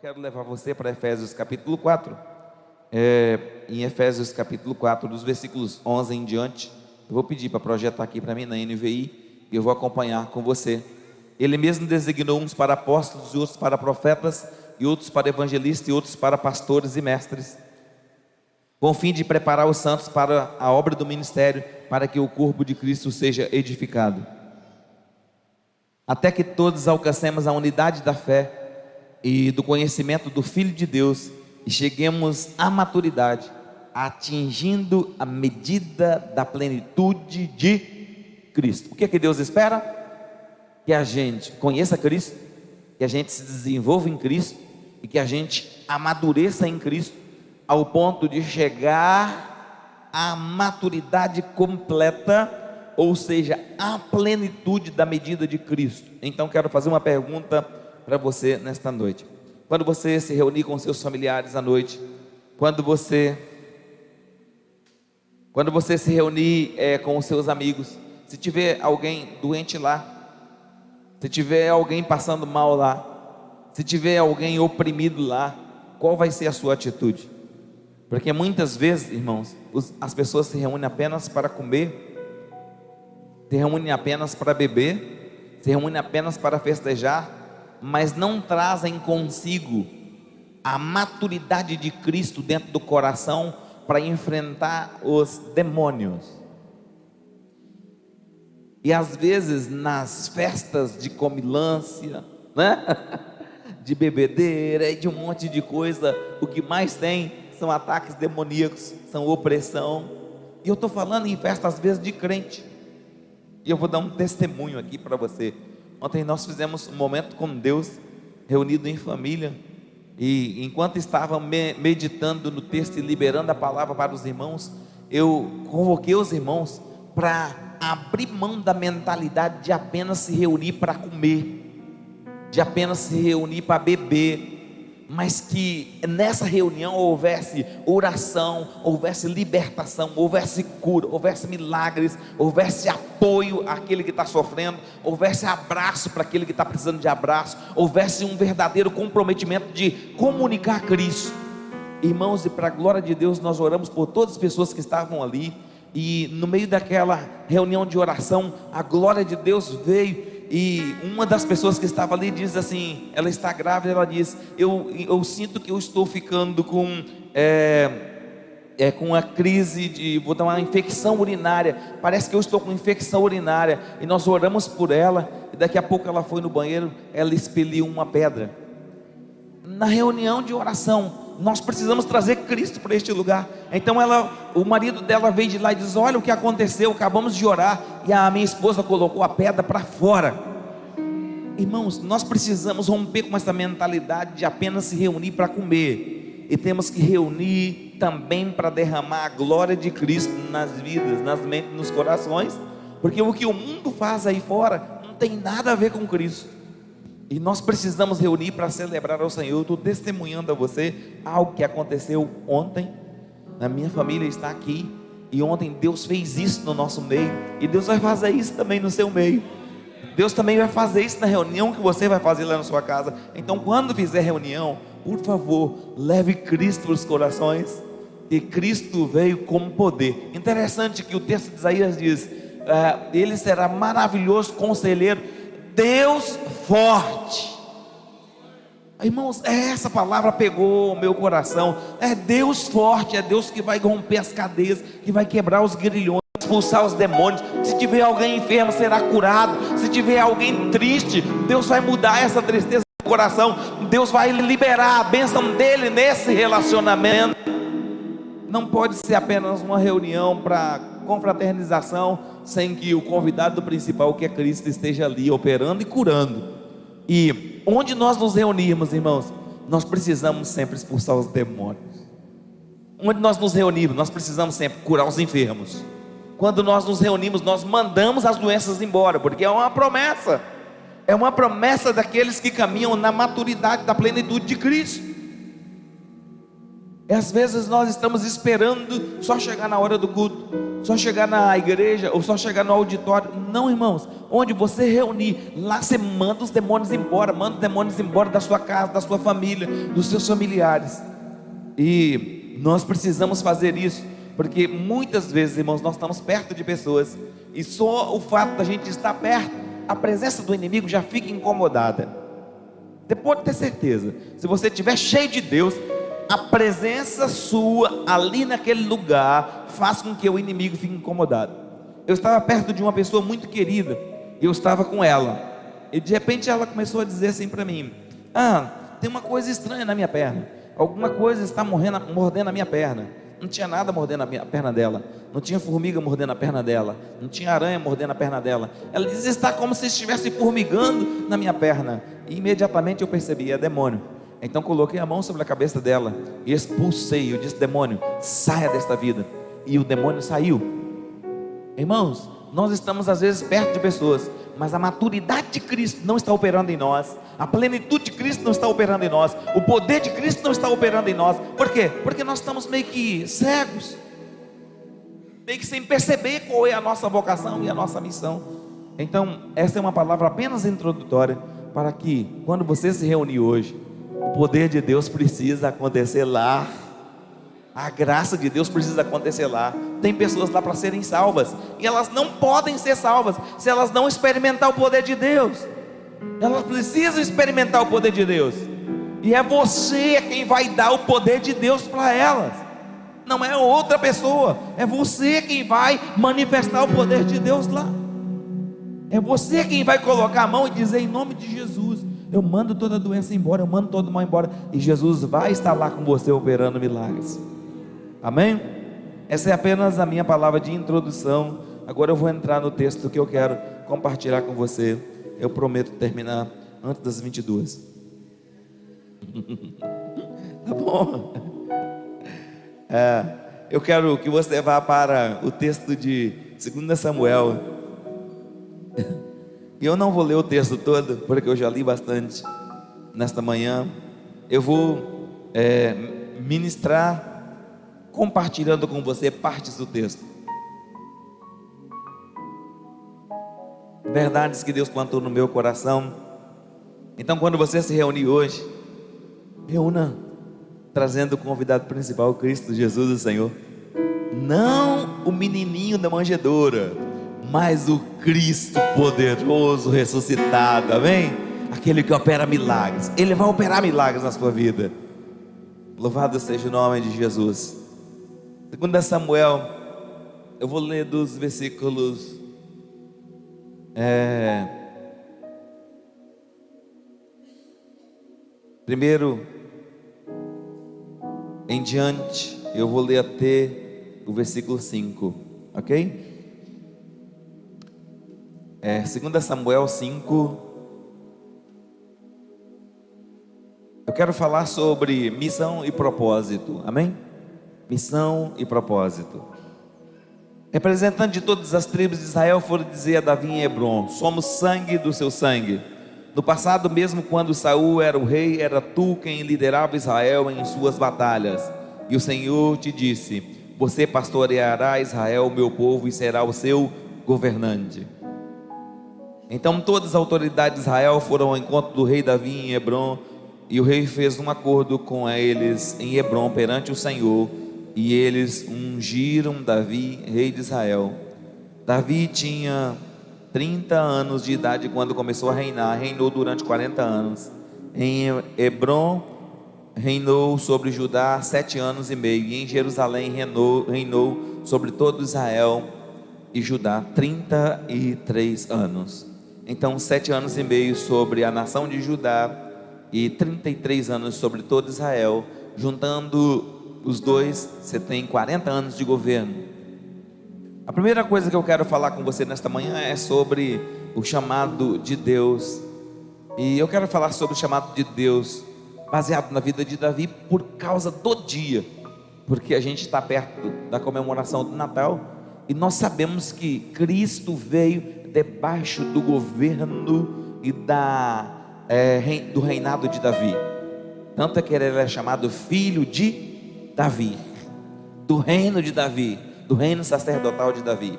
quero levar você para Efésios capítulo 4. Em Efésios capítulo 4, dos versículos 11 em diante, eu vou pedir para projetar aqui para mim na NVI, e eu vou acompanhar com você. Ele mesmo designou uns para apóstolos, e outros para profetas, e outros para evangelistas, e outros para pastores e mestres, com o fim de preparar os santos para a obra do ministério, para que o corpo de Cristo seja edificado, até que todos alcancemos a unidade da fé e do conhecimento do Filho de Deus, e cheguemos à maturidade, atingindo a medida da plenitude de Cristo. O que é que Deus espera? Que a gente conheça Cristo, que a gente se desenvolva em Cristo, e que a gente amadureça em Cristo, ao ponto de chegar à maturidade completa, ou seja, à plenitude da medida de Cristo. Então quero fazer uma pergunta para você nesta noite. Quando você se reunir com seus familiares à noite, quando você se reunir com os seus amigos, se tiver alguém doente lá, se tiver alguém passando mal lá, se tiver alguém oprimido lá, qual vai ser a sua atitude? Porque muitas vezes, irmãos, as pessoas se reúnem apenas para comer, se reúnem apenas para beber, se reúnem apenas para festejar, mas não trazem consigo a maturidade de Cristo dentro do coração para enfrentar os demônios. E às vezes nas festas de comilância, né? De bebedeira e de um monte de coisa, o que mais tem são ataques demoníacos, são opressão. E eu estou falando em festa às vezes de crente, e eu vou dar um testemunho aqui para você. Ontem nós fizemos um momento com Deus, reunido em família, e enquanto estavam meditando no texto e liberando a palavra para os irmãos, eu convoquei os irmãos para abrir mão da mentalidade de apenas se reunir para comer, de apenas se reunir para beber, mas que nessa reunião houvesse oração, houvesse libertação, houvesse cura, houvesse milagres, houvesse apoio àquele que está sofrendo, houvesse abraço para aquele que está precisando de abraço, houvesse um verdadeiro comprometimento de comunicar Cristo. Irmãos, e para a glória de Deus, nós oramos por todas as pessoas que estavam ali, e no meio daquela reunião de oração, a glória de Deus veio. E uma das pessoas que estava ali diz assim, ela está grávida, ela diz, eu sinto que eu estou ficando com a crise de, vou dar uma infecção urinária, parece que eu estou com infecção urinária. E nós oramos por ela, e daqui a pouco ela foi no banheiro, ela expeliu uma pedra. Na reunião de oração, nós precisamos trazer Cristo para este lugar. Então o marido dela veio de lá e diz, olha o que aconteceu, acabamos de orar, e a minha esposa colocou a pedra para fora. Irmãos, nós precisamos romper com essa mentalidade de apenas se reunir para comer, e temos que reunir também para derramar a glória de Cristo nas vidas, nas mentes, nos corações, porque o que o mundo faz aí fora não tem nada a ver com Cristo. E nós precisamos reunir para celebrar ao Senhor. Eu estou testemunhando a você algo que aconteceu ontem. Na minha família está aqui, e ontem Deus fez isso no nosso meio, e Deus vai fazer isso também no seu meio. Deus também vai fazer isso na reunião que você vai fazer lá na sua casa. Então quando fizer reunião, por favor, leve Cristo para os corações, e Cristo veio com poder. Interessante que o texto de Isaías diz, ele será maravilhoso conselheiro, Deus forte. Irmãos, essa palavra pegou o meu coração. É Deus forte, é Deus que vai romper as cadeias, que vai quebrar os grilhões, expulsar os demônios. Se tiver alguém enfermo, será curado. Se tiver alguém triste, Deus vai mudar essa tristeza do coração. Deus vai liberar a bênção dele nesse relacionamento. Não pode ser apenas uma reunião para confraternização, sem que o convidado principal, que é Cristo, esteja ali operando e curando. E onde nós nos reunirmos, irmãos, nós precisamos sempre expulsar os demônios. Onde nós nos reunimos, nós precisamos sempre curar os enfermos. Quando nós nos reunimos, nós mandamos as doenças embora, porque é uma promessa. É uma promessa daqueles que caminham na maturidade da plenitude de Cristo. E às vezes nós estamos esperando só chegar na hora do culto, só chegar na igreja ou só chegar no auditório. Não, irmãos, onde você reunir, lá você manda os demônios embora, manda os demônios embora da sua casa, da sua família, dos seus familiares. E nós precisamos fazer isso, porque muitas vezes, irmãos, nós estamos perto de pessoas, e só o fato da gente estar perto, a presença do inimigo já fica incomodada. Você pode ter certeza, se você estiver cheio de Deus, a presença sua ali naquele lugar faz com que o inimigo fique incomodado. Eu estava perto de uma pessoa muito querida, e eu estava com ela, e de repente ela começou a dizer assim para mim: tem uma coisa estranha na minha perna, alguma coisa está mordendo a minha perna. Não tinha nada mordendo a perna dela, não tinha formiga mordendo a perna dela, não tinha aranha mordendo a perna dela. Ela diz: está como se estivesse formigando na minha perna. E imediatamente eu percebi: é demônio. Então coloquei a mão sobre a cabeça dela e expulsei. Eu disse: demônio, saia desta vida. E o demônio saiu. Irmãos, nós estamos às vezes perto de pessoas, mas a maturidade de Cristo não está operando em nós, a plenitude de Cristo não está operando em nós, o poder de Cristo não está operando em nós. Por quê? Porque nós estamos meio que cegos, meio que sem perceber qual é a nossa vocação e a nossa missão. Então essa é uma palavra apenas introdutória, para que quando você se reunir hoje, o poder de Deus precisa acontecer lá, a graça de Deus precisa acontecer lá. Tem pessoas lá para serem salvas, e elas não podem ser salvas se elas não experimentar o poder de Deus. Elas precisam experimentar o poder de Deus, e é você quem vai dar o poder de Deus para elas, não é outra pessoa. É você quem vai manifestar o poder de Deus lá. É você quem vai colocar a mão e dizer: em nome de Jesus, eu mando toda doença embora, eu mando todo mal embora, e Jesus vai estar lá com você operando milagres. Amém? Essa é apenas a minha palavra de introdução. Agora eu vou entrar no texto que eu quero compartilhar com você. Eu prometo terminar antes das 22. Tá bom? Eu quero que você vá para o texto de 2 Samuel. E eu não vou ler o texto todo, porque eu já li bastante nesta manhã. Eu vou ministrar compartilhando com você partes do texto, verdades que Deus plantou no meu coração. Então, quando você se reunir hoje, reúna trazendo o convidado principal, Cristo Jesus, o Senhor. Não o menininho da manjedoura, mas o Cristo poderoso ressuscitado, amém? Aquele que opera milagres. Ele vai operar milagres na sua vida. Louvado seja o nome de Jesus. 2 Samuel, eu vou ler dos versículos primeiro em diante. Eu vou ler até o versículo 5, ok? 2 Samuel 5. Eu quero falar sobre missão e propósito, amém? Missão e propósito. Representantes de todas as tribos de Israel foram dizer a Davi em Hebrom: somos sangue do seu sangue. No passado, mesmo quando Saul era o rei, era tu quem liderava Israel em suas batalhas. E o Senhor te disse: você pastoreará Israel, meu povo, e será o seu governante. Então todas as autoridades de Israel foram ao encontro do rei Davi em Hebrom, e o rei fez um acordo com eles em Hebrom perante o Senhor, e eles ungiram Davi rei de Israel. Davi tinha 30 anos de idade quando começou a reinar. Reinou durante 40 anos. Em Hebrom reinou sobre Judá 7 anos e meio, e em Jerusalém reinou sobre todo Israel e Judá 33 anos. Então 7 anos e meio sobre a nação de Judá e 33 anos sobre todo Israel. Juntando os dois, você tem 40 anos de governo. A primeira coisa que eu quero falar com você nesta manhã é sobre o chamado de Deus. E eu quero falar sobre o chamado de Deus baseado na vida de Davi por causa do dia, porque a gente está perto da comemoração do Natal, e nós sabemos que Cristo veio debaixo do governo e do reinado de Davi. Tanto é que ele é chamado filho de Davi, do reino de Davi, do reino sacerdotal de Davi.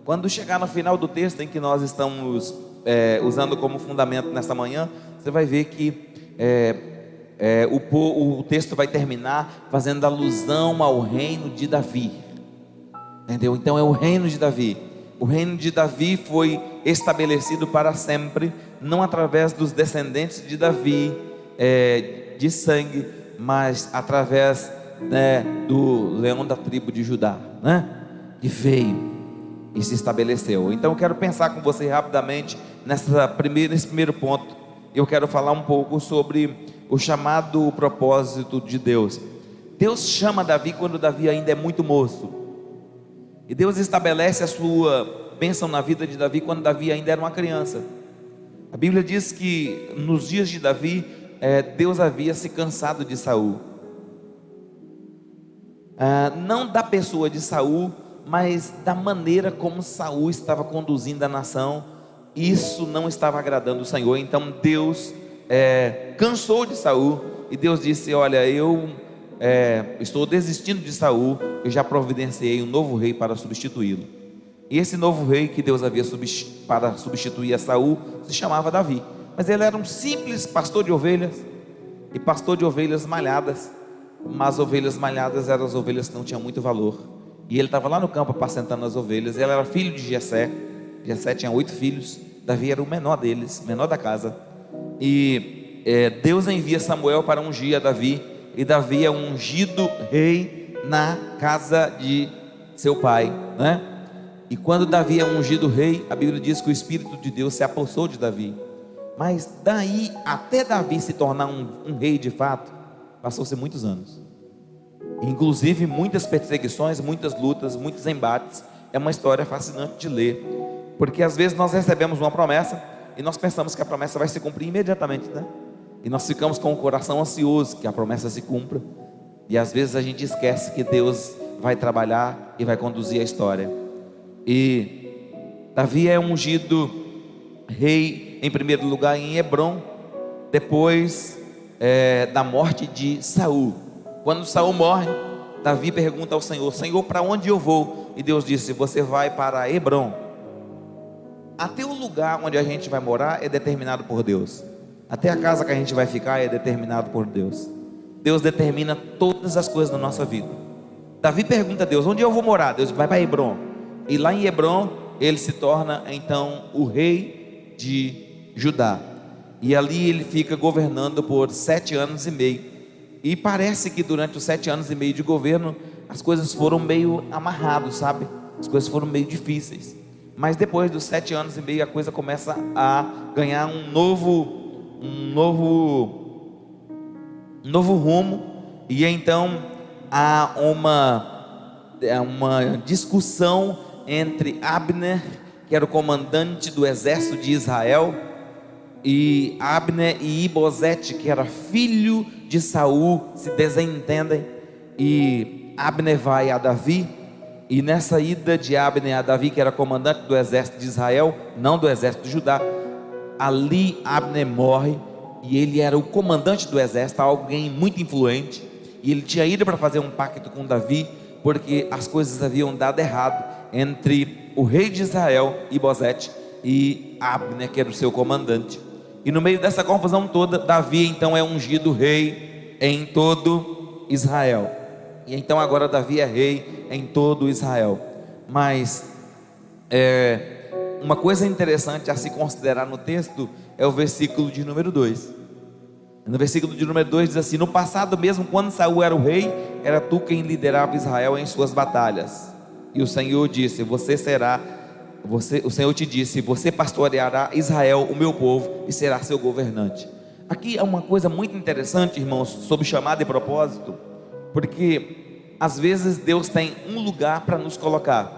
Quando chegar no final do texto em que nós estamos usando como fundamento nesta manhã, você vai ver que o texto vai terminar fazendo alusão ao reino de Davi, entendeu? Então é o reino de Davi. O reino de Davi foi estabelecido para sempre, não através dos descendentes de Davi, de sangue, mas através do leão da tribo de Judá, né? Que veio e se estabeleceu. Então eu quero pensar com você rapidamente nesse primeiro ponto. Eu quero falar um pouco sobre o chamado, o propósito de Deus. Deus chama Davi quando Davi ainda é muito moço, e Deus estabelece a sua bênção na vida de Davi quando Davi ainda era uma criança. A Bíblia diz que nos dias de Davi, Deus havia se cansado de Saul, não da pessoa de Saul, mas da maneira como Saul estava conduzindo a nação. Isso não estava agradando o Senhor. Então Deus cansou de Saul, e Deus disse: olha, eu estou desistindo de Saul, eu já providenciei um novo rei para substituí-lo. E esse novo rei que Deus havia para substituir a Saul se chamava Davi, mas ele era um simples pastor de ovelhas, e pastor de ovelhas malhadas. Mas ovelhas malhadas eram as ovelhas que não tinham muito valor, e ele estava lá no campo apacentando as ovelhas. Ele era filho de Jessé. Jessé tinha 8 filhos, Davi era o menor deles, menor da casa. E Deus envia Samuel para ungir a Davi, e Davi é ungido rei na casa de seu pai, né? E quando Davi é ungido rei, a Bíblia diz que o Espírito de Deus se apossou de Davi. Mas daí até Davi se tornar um rei de fato, passou-se muitos anos, inclusive muitas perseguições, muitas lutas, muitos embates. É uma história fascinante de ler, porque às vezes nós recebemos uma promessa e nós pensamos que a promessa vai se cumprir imediatamente, né? E nós ficamos com o coração ansioso que a promessa se cumpra, e às vezes a gente esquece que Deus vai trabalhar e vai conduzir a história. E Davi é ungido rei em primeiro lugar em Hebrom, depois da morte de Saul. Quando Saul morre, Davi pergunta ao Senhor: Senhor, para onde eu vou? E Deus disse: você vai para Hebrom. Até o lugar onde a gente vai morar é determinado por Deus, até a casa que a gente vai ficar é determinado por Deus. Deus determina todas as coisas na nossa vida. Davi pergunta a Deus: onde eu vou morar? Deus vai para Hebrom. E lá em Hebrom ele se torna então o rei de Judá, e ali ele fica governando por 7 anos e meio. E parece que durante os 7 anos e meio de governo, as coisas foram meio amarradas, sabe? As coisas foram meio difíceis. Mas depois dos 7 anos e meio, a coisa começa a ganhar um novo rumo. E então há uma discussão entre Abner, que era o comandante do exército de Israel, e Abner e Ibosete, que era filho de Saul, se desentendem. E Abner vai a Davi, e nessa ida de Abner a Davi, que era comandante do exército de Israel, não do exército de Judá, ali Abner morre, e ele era o comandante do exército, alguém muito influente, e ele tinha ido para fazer um pacto com Davi, porque as coisas haviam dado errado entre o rei de Israel, Ibosete, e Abner, que era o seu comandante. E no meio dessa confusão toda, Davi então é ungido rei em todo Israel. E então agora Davi é rei em todo Israel. Mas uma coisa interessante a se considerar no texto é o versículo de número 2. No versículo de número 2 diz assim: no passado mesmo, quando Saul era o rei, era tu quem liderava Israel em suas batalhas. E o Senhor disse: o Senhor te disse: você pastoreará Israel, o meu povo, e será seu governante. Aqui é uma coisa muito interessante, irmãos, sobre chamado e propósito, porque às vezes Deus tem um lugar para nos colocar,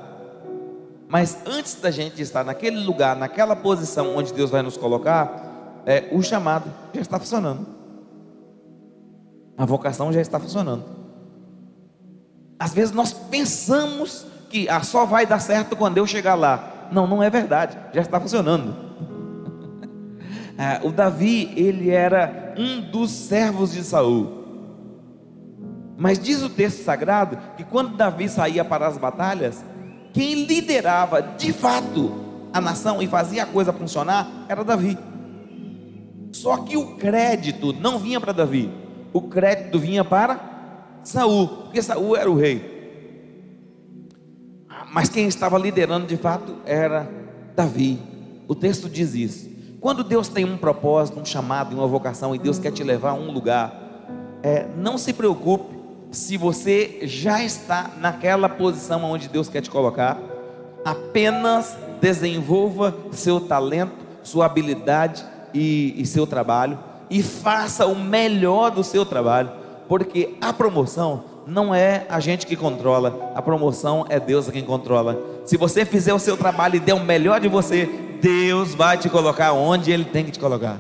mas antes da gente estar naquele lugar, naquela posição onde Deus vai nos colocar, o chamado já está funcionando, a vocação já está funcionando. Às vezes nós pensamos que só vai dar certo quando eu chegar lá. Não, não é verdade, já está funcionando. O Davi, ele era um dos servos de Saul. Mas diz o texto sagrado que quando Davi saía para as batalhas, quem liderava de fato a nação e fazia a coisa funcionar era Davi. Só que o crédito não vinha para Davi, o crédito vinha para Saul, porque Saul era o rei. Mas quem estava liderando de fato era Davi. O texto diz isso. Quando Deus tem um propósito, um chamado, uma vocação, e Deus quer te levar a um lugar, não se preocupe se você já está naquela posição onde Deus quer te colocar. Apenas desenvolva seu talento, sua habilidade e seu trabalho, e faça o melhor do seu trabalho, porque a promoção não é a gente que controla, a promoção é Deus quem controla. Se você fizer o seu trabalho e der o melhor de você, Deus vai te colocar onde Ele tem que te colocar.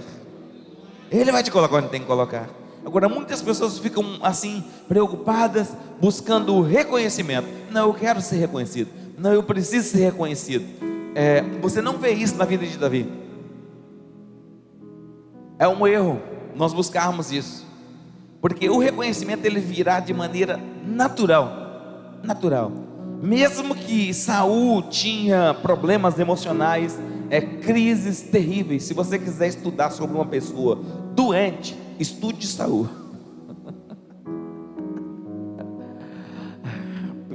Ele vai te colocar onde tem que colocar. Agora, muitas pessoas ficam assim, preocupadas, buscando o reconhecimento. Não, eu quero ser reconhecido. Não, eu preciso ser reconhecido. Você não vê isso na vida de Davi. É um erro nós buscarmos isso, porque o reconhecimento ele virá de maneira natural. Mesmo que Saul tinha problemas emocionais, crises terríveis. Se você quiser estudar sobre uma pessoa doente, estude Saul.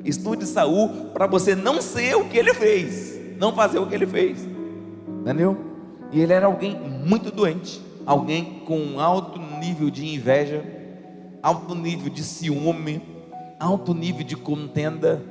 Estude Saul para você não ser o que ele fez, não fazer o que ele fez, entendeu? E ele era alguém muito doente, alguém com alto nível de inveja, alto nível de ciúme, alto nível de contenda,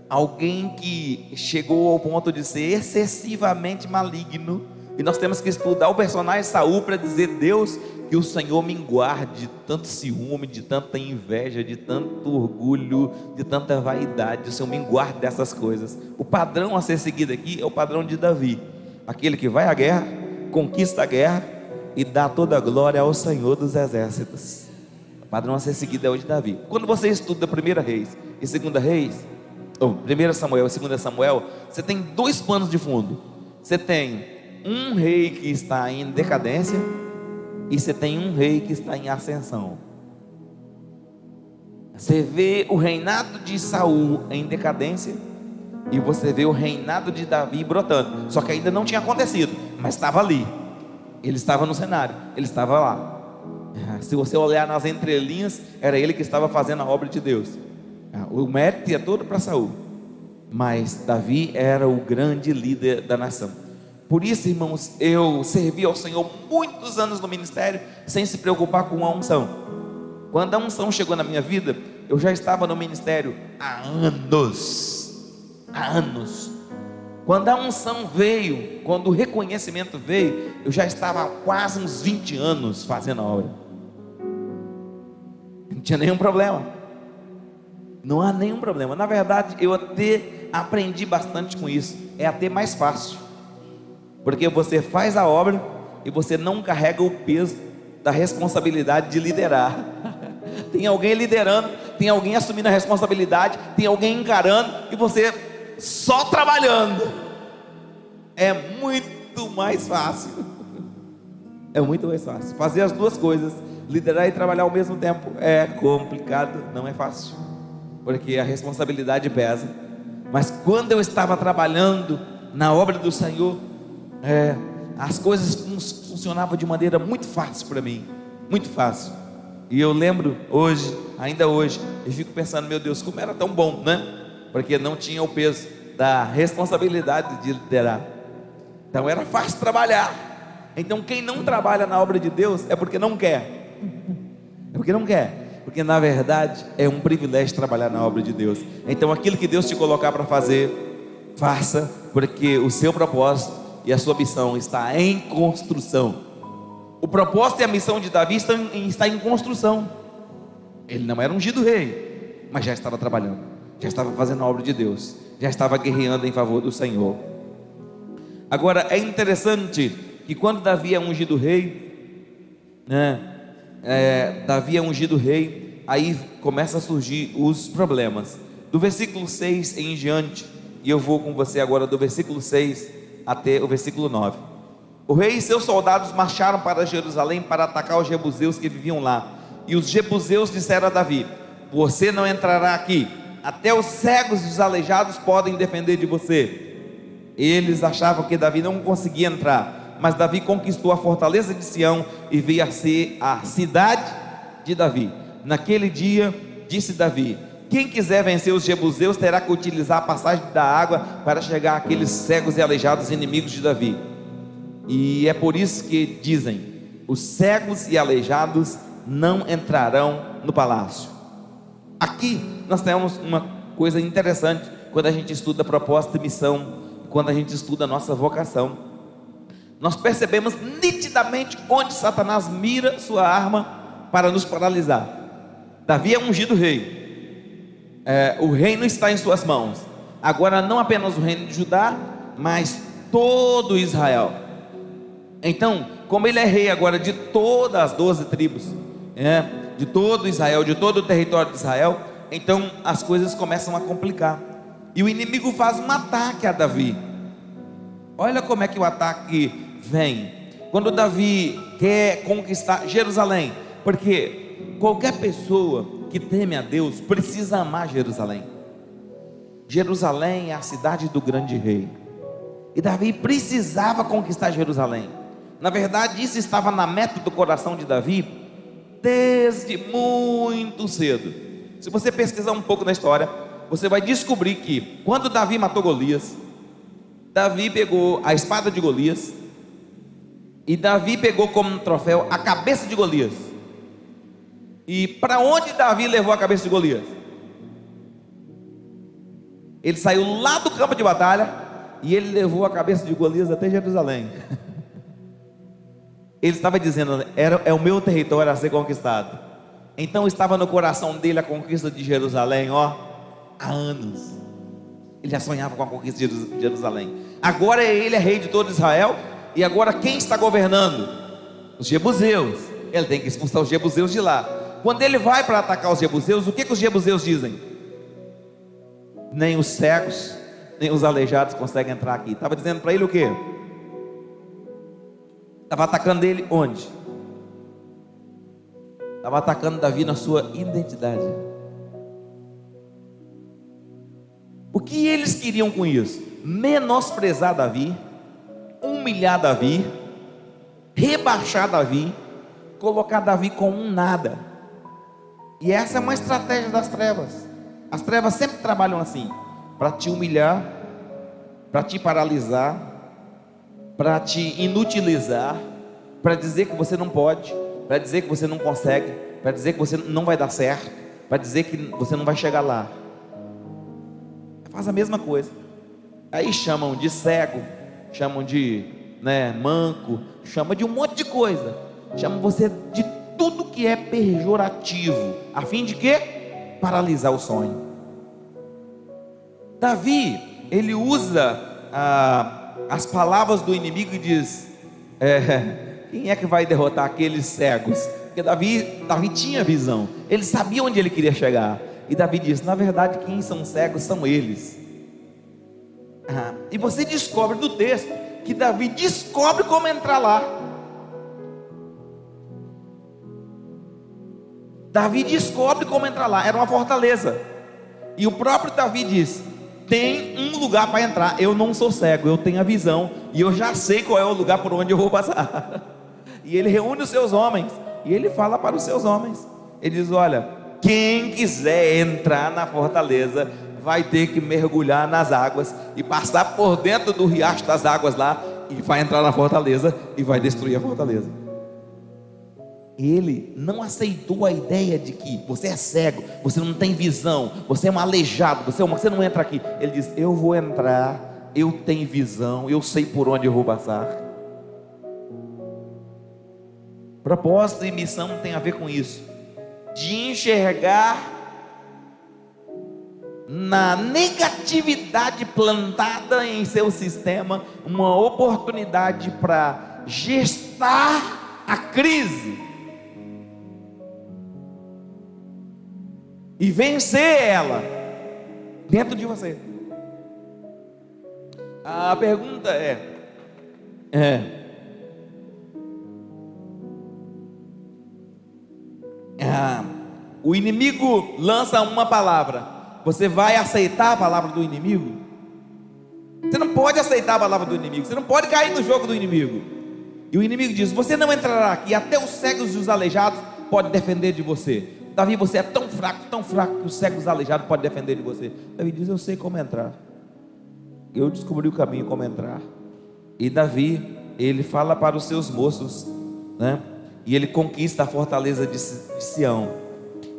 alguém que chegou ao ponto de ser excessivamente maligno. E nós temos que estudar o personagem Saul para dizer: Deus, que o Senhor me guarde de tanto ciúme, de tanta inveja, de tanto orgulho, de tanta vaidade. O Senhor me guarde dessas coisas. O padrão a ser seguido aqui é o padrão de Davi, aquele que vai à guerra, conquista a guerra e dá toda a glória ao Senhor dos exércitos. O padrão a ser seguido é o de Davi. Quando você estuda 1 Reis e 2 Reis, ou 1 Samuel e 2 Samuel, você tem dois panos de fundo. Você tem um rei que está em decadência e você tem um rei que está em ascensão. Você vê o reinado de Saul em decadência e você vê o reinado de Davi brotando. Só que ainda não tinha acontecido, mas estava ali. Ele estava no cenário, ele estava lá. Se você olhar nas entrelinhas, era ele que estava fazendo a obra de Deus. O mérito ia todo para Saul, mas Davi era o grande líder da nação. Por isso, irmãos, eu servi ao Senhor muitos anos no ministério sem se preocupar com a unção. Quando a unção chegou na minha vida, eu já estava no ministério há anos. Quando a unção veio, quando o reconhecimento veio, eu já estava há quase uns 20 anos fazendo a obra. Não tinha nenhum problema. Não há nenhum problema. Na verdade, eu até aprendi bastante com isso. É até mais fácil, porque você faz a obra e você não carrega o peso da responsabilidade de liderar. Tem alguém liderando, tem alguém assumindo a responsabilidade, tem alguém encarando e você só trabalhando. É muito mais fácil. É muito mais fácil. Fazer as duas coisas, liderar e trabalhar ao mesmo tempo, é complicado, não é fácil, porque a responsabilidade pesa. Mas quando eu estava trabalhando na obra do Senhor, as coisas funcionavam de maneira muito fácil para mim, muito fácil. E eu lembro hoje, ainda hoje, e fico pensando: meu Deus, como era tão bom, né? Porque não tinha o peso da responsabilidade de liderar. Então era fácil trabalhar. Então quem não trabalha na obra de Deus é porque não quer. É porque não quer. Porque na verdade é um privilégio trabalhar na obra de Deus. Então aquilo que Deus te colocar para fazer, faça, porque o seu propósito e a sua missão está em construção. O propósito e a missão de Davi está em construção. Ele não era ungido rei, mas já estava trabalhando, já estava fazendo a obra de Deus, já estava guerreando em favor do Senhor. Agora é interessante que quando Davi é ungido rei, Davi é ungido rei, aí começa a surgir os problemas. Do versículo 6 em diante, e eu vou com você agora do versículo 6 até o versículo 9. O rei e seus soldados marcharam para Jerusalém para atacar os jebuseus que viviam lá. E os jebuseus disseram a Davi: você não entrará aqui. Até os cegos e os aleijados podem defender de você. Eles achavam que Davi não conseguia entrar, mas Davi conquistou a fortaleza de Sião e veio a ser a cidade de Davi. Naquele dia, disse Davi: quem quiser vencer os jebuseus terá que utilizar a passagem da água para chegar àqueles cegos e aleijados inimigos de Davi. E é por isso que dizem: os cegos e aleijados não entrarão no palácio. Aqui nós temos uma coisa interessante quando a gente estuda propósito e missão, quando a gente estuda a nossa vocação. Nós percebemos nitidamente onde Satanás mira sua arma para nos paralisar. Davi é ungido rei, o reino está em suas mãos. Agora não apenas o reino de Judá, mas todo Israel. Então, como ele é rei agora de todas as 12 tribos, de todo Israel, de todo o território de Israel, então as coisas começam a complicar. E o inimigo faz um ataque a Davi. Olha como é que o ataque vem. Quando Davi quer conquistar Jerusalém, porque qualquer pessoa que teme a Deus precisa amar Jerusalém. Jerusalém é a cidade do grande rei, e Davi precisava conquistar Jerusalém. Na verdade, isso estava na meta do coração de Davi desde muito cedo. Se você pesquisar um pouco na história, você vai descobrir que quando Davi matou Golias, Davi pegou a espada de Golias, e Davi pegou como troféu a cabeça de Golias. E para onde Davi levou a cabeça de Golias? Ele saiu lá do campo de batalha e ele levou a cabeça de Golias até Jerusalém. Ele estava dizendo: é o meu território a ser conquistado. Então estava no coração dele a conquista de Jerusalém, há anos. Ele já sonhava com a conquista de Jerusalém. Agora ele é rei de todo Israel. E agora quem está governando? Os jebuseus. Ele tem que expulsar os jebuseus de lá. Quando ele vai para atacar os jebuseus, o que os jebuseus dizem? Nem os cegos, nem os aleijados conseguem entrar aqui. Estava dizendo para ele o quê? Estava atacando ele onde? Estava atacando Davi na sua identidade. O que eles queriam com isso? Menosprezar Davi, humilhar Davi, rebaixar Davi, colocar Davi como um nada. E essa é uma estratégia das trevas. As trevas sempre trabalham assim, para te humilhar, para te paralisar, para te inutilizar, para dizer que você não pode, para dizer que você não consegue, para dizer que você não vai dar certo, para dizer que você não vai chegar lá. Faz a mesma coisa. Aí chamam de cego, chamam de manco, chamam de um monte de coisa, chamam você de tudo que é pejorativo, a fim de quê? Paralisar o sonho. Davi, ele usa as palavras do inimigo e diz: quem é que vai derrotar aqueles cegos? Porque Davi tinha visão, ele sabia onde ele queria chegar. E Davi diz: na verdade quem são cegos são eles. E você descobre do texto que Davi descobre como entrar lá. Davi descobre como entrar lá. Era uma fortaleza. E o próprio Davi diz: tem um lugar para entrar. Eu não sou cego, eu tenho a visão, e eu já sei qual é o lugar por onde eu vou passar. E ele reúne os seus homens, e ele fala para os seus homens. Ele diz: olha, quem quiser entrar na fortaleza vai ter que mergulhar nas águas e passar por dentro do riacho das águas lá, e vai entrar na fortaleza e vai destruir a fortaleza. Ele não aceitou a ideia de que você é cego, você não tem visão, você é um aleijado, você não entra aqui. Ele diz: eu vou entrar, eu tenho visão, eu sei por onde eu vou passar. Propósito e missão tem a ver com isso, de enxergar na negatividade plantada em seu sistema uma oportunidade para gestar a crise e vencer ela dentro de você. A pergunta O inimigo lança uma palavra, você vai aceitar a palavra do inimigo? Você não pode aceitar a palavra do inimigo, você não pode cair no jogo do inimigo. E o inimigo diz: você não entrará aqui, até os cegos e os aleijados podem defender de você. Davi, você é tão fraco que os cegos e os aleijados podem defender de você. Davi diz: eu sei como entrar, eu descobri o caminho como entrar. E Davi, ele fala para os seus moços, né? E ele conquista a fortaleza de Sião.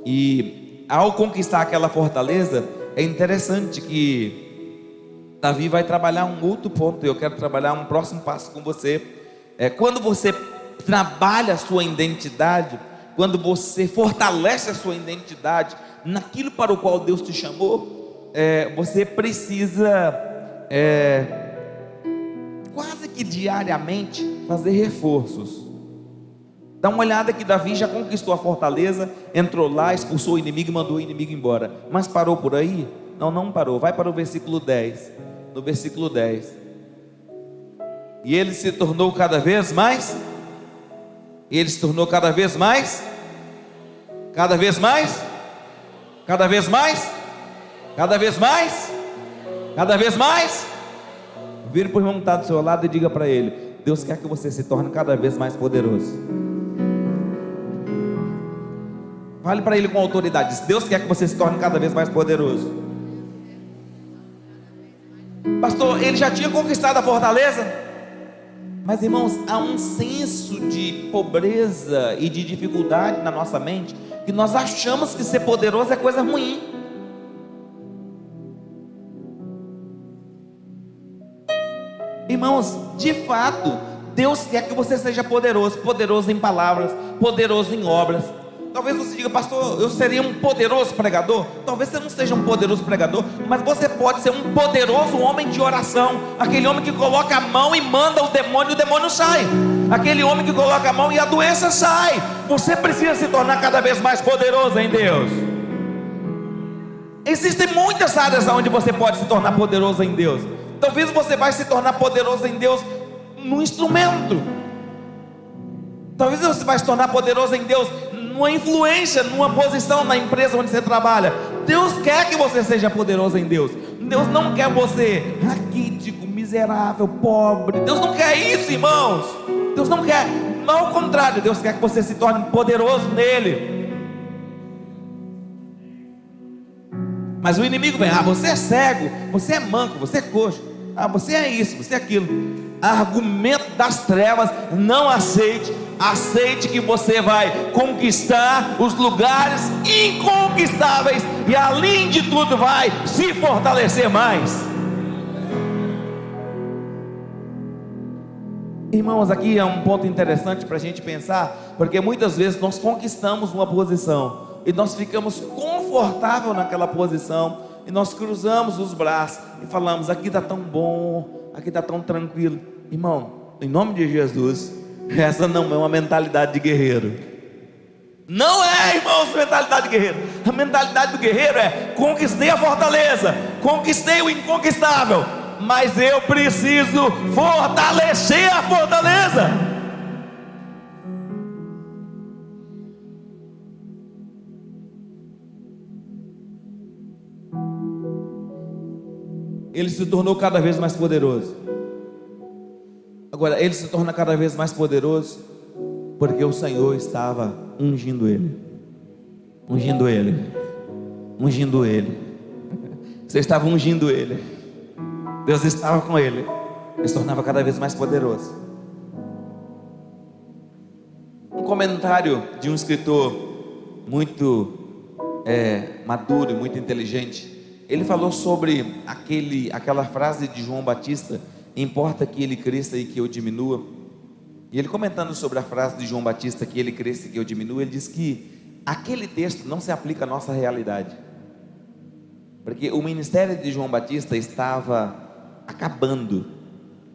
E ao conquistar aquela fortaleza, é interessante que Davi vai trabalhar um outro ponto. Eu quero trabalhar um próximo passo com você. Quando você trabalha a sua identidade, quando você fortalece a sua identidade naquilo para o qual Deus te chamou, você precisa quase que diariamente fazer reforços. Dá uma olhada que Davi já conquistou a fortaleza, entrou lá, expulsou o inimigo e mandou o inimigo embora. Mas parou por aí? Não parou. Vai para o versículo 10. No versículo 10. E ele se tornou cada vez mais. Ele se tornou cada vez mais. Cada vez mais. Cada vez mais. Cada vez mais. Cada vez mais. Vire para o irmão que está do seu lado e diga para ele: Deus quer que você se torne cada vez mais poderoso. Fale para ele com autoridade: Deus quer que você se torne cada vez mais poderoso. Pastor, ele já tinha conquistado a fortaleza. Mas irmãos, há um senso de pobreza e de dificuldade na nossa mente, que nós achamos que ser poderoso é coisa ruim. Irmãos, de fato, Deus quer que você seja poderoso. Poderoso em palavras, poderoso em obras. Talvez você diga: pastor, eu seria um poderoso pregador. Talvez você não seja um poderoso pregador, mas você pode ser um poderoso homem de oração. Aquele homem que coloca a mão e manda o demônio sai. Aquele homem que coloca a mão e a doença sai. Você precisa se tornar cada vez mais poderoso em Deus. Existem muitas áreas onde você pode se tornar poderoso em Deus. Talvez você vai se tornar poderoso em Deus no instrumento. Talvez você vai se tornar poderoso em Deus numa influência, numa posição na empresa onde você trabalha. Deus quer que você seja poderoso em Deus. Deus não quer você raquítico, miserável, pobre. Deus não quer isso, irmãos. Deus não quer, ao contrário, Deus quer que você se torne poderoso nele. Mas o inimigo vem: você é cego, você é manco, você é coxo, você é isso, você é aquilo. Argumento das trevas: não aceite. Aceite que você vai conquistar os lugares inconquistáveis, e além de tudo vai se fortalecer mais. Irmãos, aqui é um ponto interessante para a gente pensar, porque muitas vezes nós conquistamos uma posição e nós ficamos confortáveis naquela posição, e nós cruzamos os braços e falamos: aqui está tão bom, aqui está tão tranquilo. Irmão, em nome de Jesus, essa não é uma mentalidade de guerreiro. Não é, irmãos, mentalidade de guerreiro. A mentalidade do guerreiro é: conquistei a fortaleza, conquistei o inconquistável, mas eu preciso fortalecer a fortaleza. Ele se tornou cada vez mais poderoso. Agora, ele se torna cada vez mais poderoso porque o Senhor estava ungindo ele. Ungindo ele. Ungindo ele. Você estava ungindo ele. Deus estava com ele. Ele se tornava cada vez mais poderoso. Um comentário de um escritor muito maduro e muito inteligente. Ele falou sobre aquela frase de João Batista: importa que ele cresça e que eu diminua. E ele, comentando sobre a frase de João Batista, que ele cresça e que eu diminua, ele diz que aquele texto não se aplica à nossa realidade, porque o ministério de João Batista estava acabando,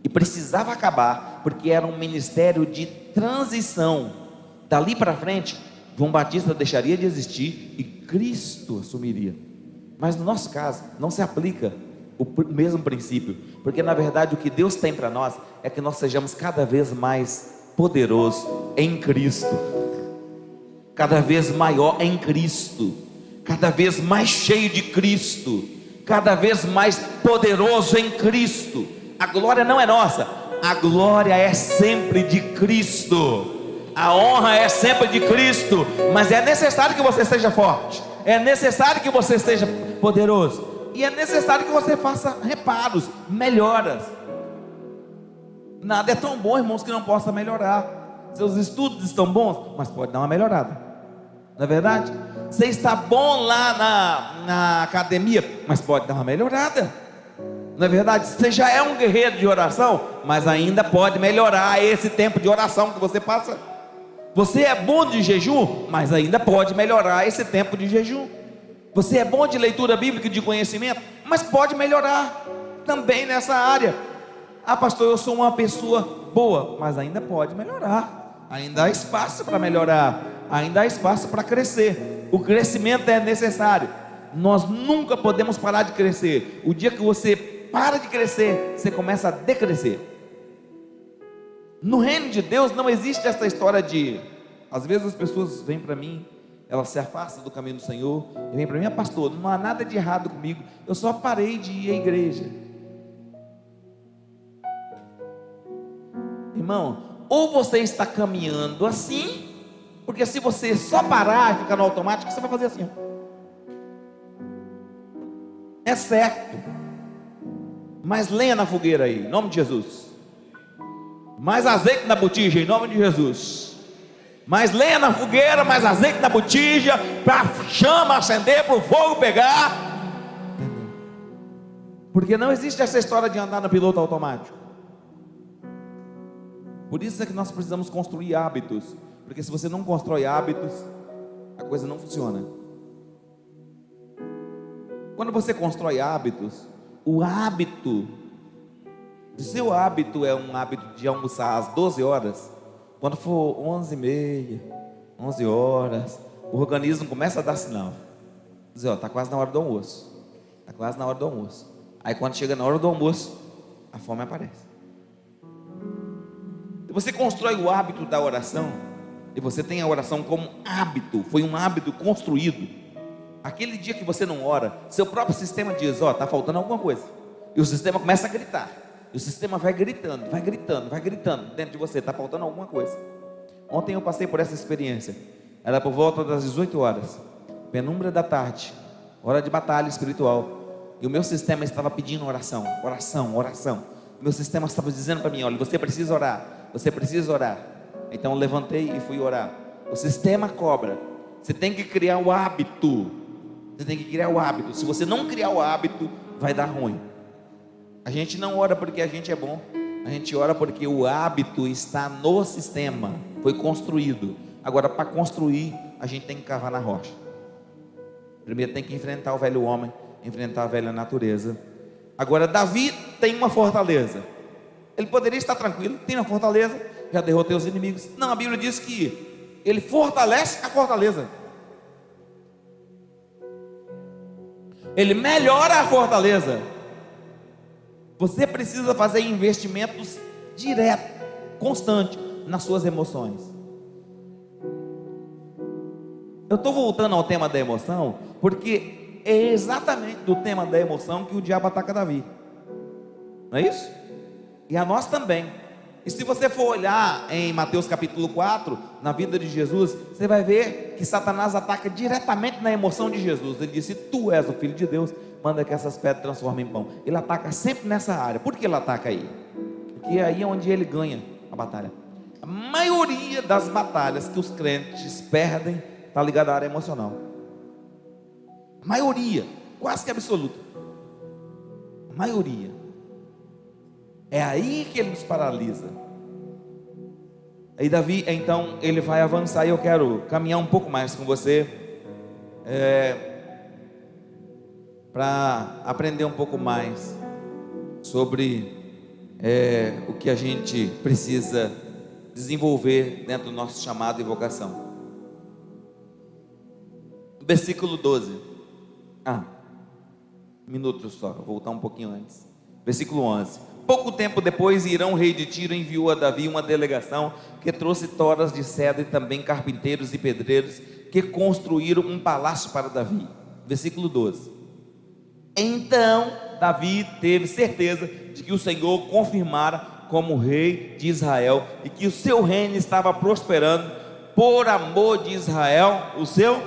e precisava acabar, porque era um ministério de transição. Dali para frente, João Batista deixaria de existir e Cristo assumiria. Mas no nosso caso, não se aplica o mesmo princípio, porque na verdade o que Deus tem para nós é que nós sejamos cada vez mais poderosos em Cristo. cada vez maior em Cristo, cada vez mais cheio de Cristo, cada vez mais poderoso em Cristo. A glória não é nossa, a glória é sempre de Cristo, a honra é sempre de Cristo. Mas é necessário que você seja forte, é necessário que você seja poderoso, e é necessário que você faça reparos, melhoras. Nada é tão bom, irmãos, que não possa melhorar. Seus estudos estão bons, mas pode dar uma melhorada, não é verdade? Você está bom lá na academia, mas pode dar uma melhorada, não é verdade? Você já é um guerreiro de oração, mas ainda pode melhorar esse tempo de oração que você passa. Você é bom de jejum, mas ainda pode melhorar esse tempo de jejum. Você é bom de leitura bíblica e de conhecimento, mas pode melhorar também nessa área. Ah, pastor, eu sou uma pessoa boa, mas ainda pode melhorar. Ainda há espaço para melhorar, ainda há espaço para crescer. O crescimento é necessário. Nós nunca podemos parar de crescer. O dia que você para de crescer, você começa a decrescer. No reino de Deus não existe essa história de... Às vezes as pessoas vêm para mim, elas se afastam do caminho do Senhor e vêm para mim: pastor, não há nada de errado comigo, eu só parei de ir à igreja. Irmão, ou você está caminhando assim, porque se você só parar e ficar no automático, você vai fazer assim, é certo. Mais lenha na fogueira aí, em nome de Jesus. Mais azeite na botija, em nome de Jesus. Mais lenha na fogueira, mais azeite na botija, para a chama acender, para o fogo pegar. Porque não existe essa história de andar no piloto automático. Por isso é que nós precisamos construir hábitos. Porque se você não constrói hábitos, a coisa não funciona. Quando você constrói hábitos, o hábito, o seu hábito é um hábito de almoçar às 12 horas. Quando for 11h30, 11 horas, o organismo começa a dar sinal. Dizer, está quase na hora do almoço. Está quase na hora do almoço. Aí quando chega na hora do almoço, a fome aparece. E você constrói o hábito da oração, e você tem a oração como hábito, foi um hábito construído. Aquele dia que você não ora, seu próprio sistema diz: está faltando alguma coisa. E o sistema começa a gritar. E o sistema vai gritando, vai gritando, vai gritando dentro de você: está faltando alguma coisa. Ontem eu passei por essa experiência. Era por volta das 18 horas, penumbra da tarde, hora de batalha espiritual. E o meu sistema estava pedindo oração, oração, oração. O meu sistema estava dizendo para mim: olha, você precisa orar, você precisa orar. Então eu levantei e fui orar. O sistema cobra. Você tem que criar o hábito. Você tem que criar o hábito. Se você não criar o hábito, vai dar ruim. A gente não ora porque a gente é bom. A gente ora porque o hábito está no sistema, foi construído. Agora, para construir, a gente tem que cavar na rocha. Primeiro tem que enfrentar o velho homem, enfrentar a velha natureza. Agora, Davi tem uma fortaleza. Ele poderia estar tranquilo, tem uma fortaleza, já derrotei os inimigos. Não, a Bíblia diz que ele fortalece a fortaleza. Ele melhora a fortaleza. Você precisa fazer investimentos diretos, constantes, nas suas emoções. Eu estou voltando ao tema da emoção, porque é exatamente do tema da emoção que o diabo ataca Davi. Não é isso? E a nós também. E se você for olhar em Mateus capítulo 4, na vida de Jesus, você vai ver que Satanás ataca diretamente na emoção de Jesus. Ele disse: tu és o Filho de Deus, manda que essas pedras transformem em pão. Ele ataca sempre nessa área. Por que ele ataca aí? Porque aí é onde ele ganha a batalha. A maioria das batalhas que os crentes perdem está ligada à área emocional. A maioria, quase que absoluta. A maioria. É aí que ele nos paralisa. Aí Davi, então, ele vai avançar. E eu quero caminhar um pouco mais com você, para aprender um pouco mais sobre o que a gente precisa desenvolver dentro do nosso chamado e vocação. Versículo 12. Um minuto só, vou voltar um pouquinho antes. Versículo 11. Pouco tempo depois, Hirão, rei de Tiro, enviou a Davi uma delegação que trouxe toras de cedro e também carpinteiros e pedreiros que construíram um palácio para Davi. Versículo 12. Então Davi teve certeza de que o Senhor confirmara como rei de Israel e que o seu reino estava prosperando por amor de Israel, o seu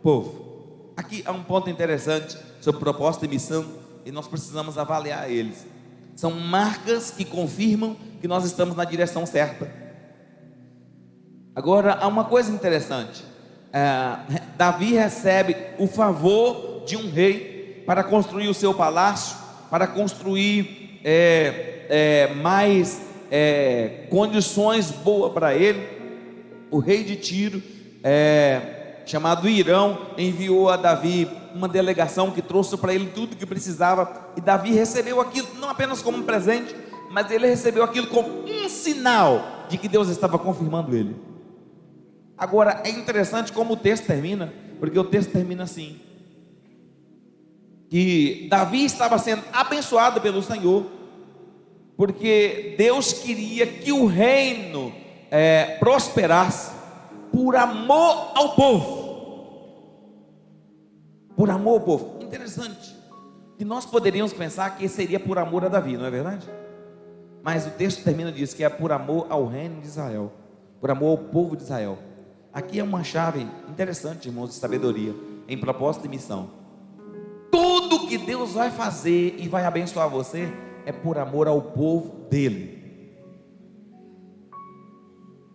povo. Aqui há um ponto interessante sobre propósito e missão e nós precisamos avaliar eles. São marcas que confirmam que nós estamos na direção certa. Agora, há uma coisa interessante. Davi recebe o favor de um rei para construir o seu palácio, para construir mais condições boas para ele. O rei de Tiro, chamado Hirão, enviou a Davi uma delegação que trouxe para ele tudo que precisava, e Davi recebeu aquilo não apenas como um presente, mas ele recebeu aquilo como um sinal de que Deus estava confirmando ele. Agora é interessante como o texto termina, porque o texto termina assim: que Davi estava sendo abençoado pelo Senhor, porque Deus queria que o reino prosperasse por amor ao povo. Por amor ao povo. Interessante que nós poderíamos pensar que seria por amor a Davi, não é verdade? Mas o texto termina e diz que é por amor ao reino de Israel, por amor ao povo de Israel. Aqui é uma chave interessante, irmãos, de sabedoria em propósito e missão. Tudo que Deus vai fazer e vai abençoar você é por amor ao povo dele.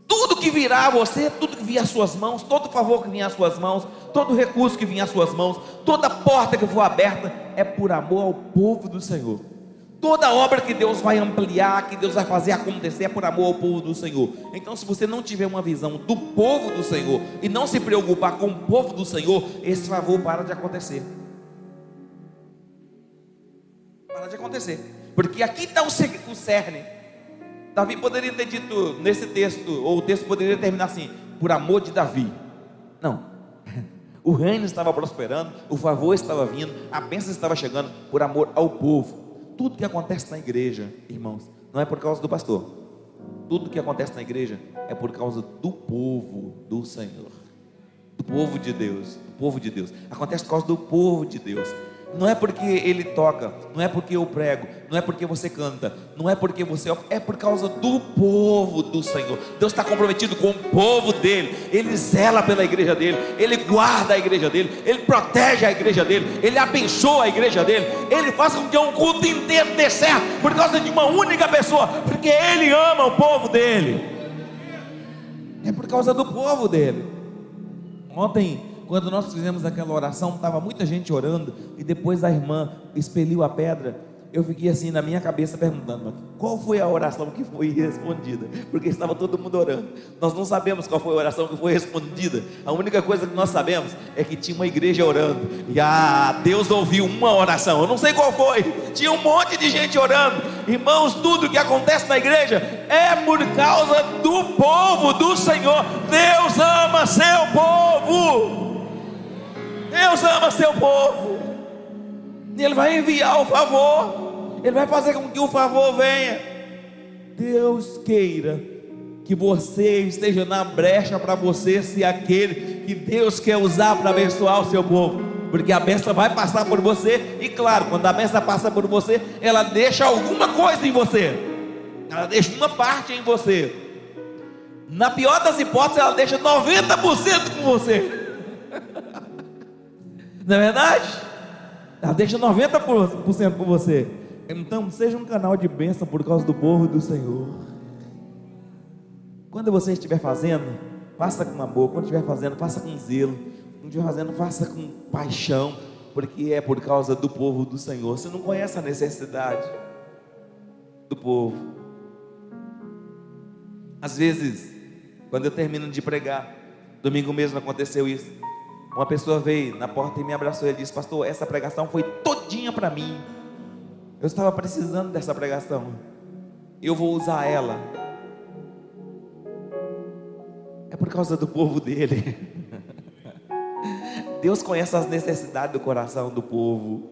Tudo que virá a você, tudo que vier às suas mãos, todo favor que vier às suas mãos, todo recurso que vier às suas mãos, toda porta que for aberta, é por amor ao povo do Senhor. Toda obra que Deus vai ampliar, que Deus vai fazer acontecer, é por amor ao povo do Senhor. Então, se você não tiver uma visão do povo do Senhor e não se preocupar com o povo do Senhor, esse favor para de acontecer. Para de acontecer. Porque aqui está o cerne. Davi poderia ter dito nesse texto, ou o texto poderia terminar assim: por amor de Davi. Não. O reino estava prosperando, o favor estava vindo, a bênção estava chegando por amor ao povo. Tudo que acontece na igreja, irmãos, não é por causa do pastor. Tudo que acontece na igreja é por causa do povo do Senhor, do povo de Deus, do povo de Deus. Acontece por causa do povo de Deus. Não é porque ele toca, não é porque eu prego, não é porque você canta, não é porque você... é por causa do povo do Senhor. Deus está comprometido com o povo dele. Ele zela pela igreja dele, ele guarda a igreja dele, ele protege a igreja dele, ele abençoa a igreja dele, ele faz com que um culto inteiro dê certo por causa de uma única pessoa, porque ele ama o povo dele. É por causa do povo dele. Ontem, quando nós fizemos aquela oração, estava muita gente orando, e depois a irmã expeliu a pedra. Eu fiquei assim na minha cabeça perguntando: qual foi a oração que foi respondida? Porque estava todo mundo orando. Nós não sabemos qual foi a oração que foi respondida. A única coisa que nós sabemos é que tinha uma igreja orando, e Deus ouviu uma oração. Eu não sei qual foi, tinha um monte de gente orando. Irmãos, tudo que acontece na igreja é por causa do povo do Senhor. Deus ama seu povo. Deus ama seu povo, e Ele vai enviar o favor, Ele vai fazer com que o favor venha. Deus queira que você esteja na brecha para você ser aquele que Deus quer usar para abençoar o seu povo, porque a bênção vai passar por você, e claro, quando a bênção passa por você, ela deixa alguma coisa em você, ela deixa uma parte em você. Na pior das hipóteses, ela deixa 90% com você. Não é verdade? Ela deixa 90% com você. Então seja um canal de bênção por causa do povo do Senhor. Quando você estiver fazendo, faça com amor. Quando estiver fazendo, faça com zelo. Quando estiver fazendo, faça com paixão, porque é por causa do povo do Senhor. Você não conhece a necessidade do povo. Às vezes, quando eu termino de pregar, domingo mesmo aconteceu isso, uma pessoa veio na porta e me abraçou e disse: pastor, essa pregação foi todinha para mim. Eu estava precisando dessa pregação. Eu vou usar ela. É por causa do povo dele. Deus conhece as necessidades do coração do povo.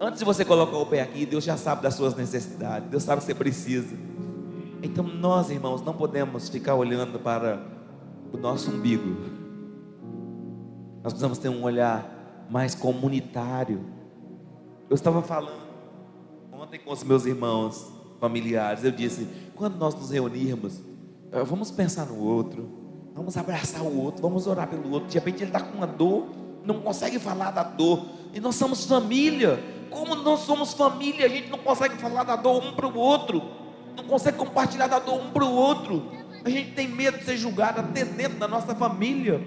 Antes de você colocar o pé aqui, Deus já sabe das suas necessidades, Deus sabe que você precisa. Então nós, irmãos, não podemos ficar olhando para o nosso umbigo. Nós precisamos ter um olhar mais comunitário. Eu estava falando ontem com os meus irmãos familiares, eu disse, quando nós nos reunirmos, vamos pensar no outro, vamos abraçar o outro, vamos orar pelo outro. De repente ele está com uma dor, não consegue falar da dor, e nós somos família. Como nós somos família, a gente não consegue falar da dor um para o outro, não consegue compartilhar da dor um para o outro. A gente tem medo de ser julgado até dentro da nossa família.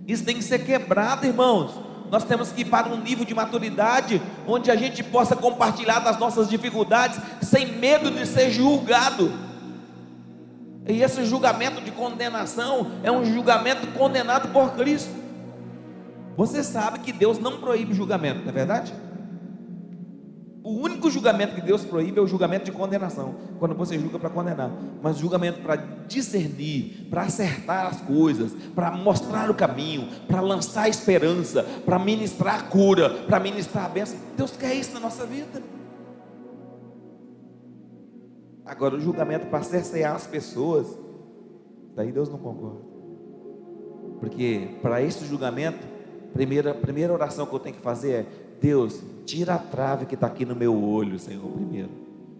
Isso tem que ser quebrado, irmãos. Nós temos que ir para um nível de maturidade onde a gente possa compartilhar das nossas dificuldades sem medo de ser julgado. E esse julgamento de condenação é um julgamento condenado por Cristo. Você sabe que Deus não proíbe julgamento, não é verdade? O único julgamento que Deus proíbe é o julgamento de condenação, quando você julga para condenar. Mas o julgamento para discernir, para acertar as coisas, para mostrar o caminho, para lançar esperança, para ministrar cura, para ministrar a bênção, Deus quer isso na nossa vida. Agora o julgamento para cercear as pessoas, daí Deus não concorda. Porque para esse julgamento, a primeira oração que eu tenho que fazer é: Deus, tira a trave que está aqui no meu olho, Senhor, primeiro.